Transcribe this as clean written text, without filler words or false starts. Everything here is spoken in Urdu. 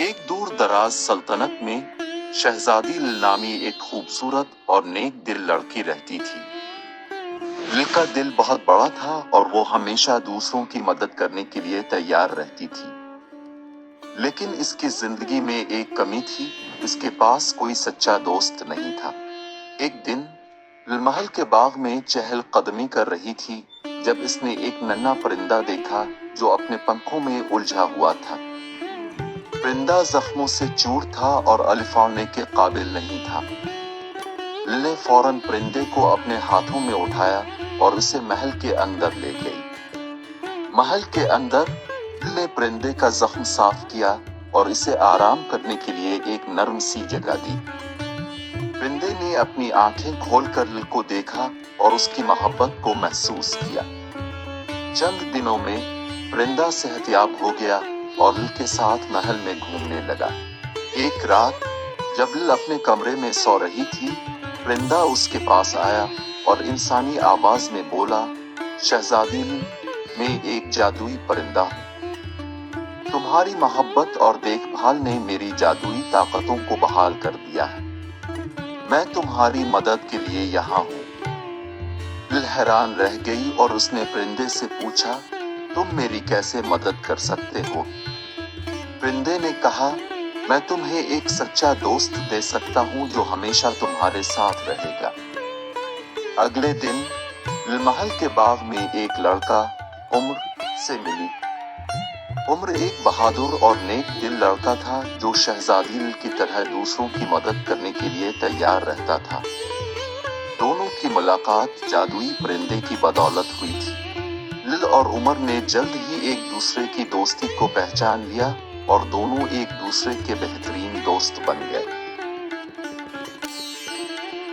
ایک دور دراز سلطنت میں شہزادی لل نامی ایک خوبصورت اور نیک دل لڑکی رہتی تھی۔ لل کا دل بہت بڑا تھا اور وہ ہمیشہ دوسروں کی مدد کرنے کے لیے تیار رہتی تھی۔ لیکن اس کی زندگی میں ایک کمی تھی، اس کے پاس کوئی سچا دوست نہیں تھا۔ ایک دن لل محل کے باغ میں چہل قدمی کر رہی تھی جب اس نے ایک ننھا پرندہ دیکھا جو اپنے پنکھوں میں الجھا ہوا تھا۔ پرندہ زخموں سے چور تھا اور الفاڑنے کے قابل نہیں تھا۔ لل نے فوراً پرندے کو اپنے ہاتھوں میں اٹھایا اور اسے محل کے اندر لے گئی۔ محل کے اندر لل نے پرندے کا زخم صاف کیا اور اسے آرام کرنے کے لیے ایک نرم سی جگہ دی۔ پرندے نے اپنی آنکھیں کھول کر لل کو دیکھا اور اس کی محبت کو محسوس کیا۔ چند دنوں میں پرندہ صحت یاب ہو گیا اور لل کے ساتھ محل میں گھومنے لگا۔ ایک رات جب لل اپنے کمرے میں سو رہی تھی، پرندہ اس کے پاس آیا اور انسانی آواز میں بولا، شہزادی لل، میں ایک جادوئی پرندہ ہوں۔ تمہاری محبت اور دیکھ بھال نے میری جادوئی طاقتوں کو بحال کر دیا ہے۔ میں تمہاری مدد کے لیے یہاں ہوں۔ لل حیران رہ گئی اور اس نے پرندے سے پوچھا، تم میری کیسے مدد کر سکتے ہو؟ پرندے نے کہا، میں تمہیں ایک سچا دوست دے سکتا ہوں جو ہمیشہ تمہارے ساتھ رہے گا۔ اگلے دن لل محل کے باغ میں ایک لڑکا عمر سے ملی۔ عمر ایک بہادر اور نیک دل لڑکا تھا جو شہزادی لل کی طرح دوسروں کی مدد کرنے کے لیے تیار رہتا تھا۔ دونوں کی ملاقات جادوئی پرندے کی بدولت ہوئی تھی۔ لل اور عمر نے جلد ہی ایک دوسرے کی دوستی کو پہچان لیا اور دونوں ایک دوسرے کے بہترین دوست بن گئے۔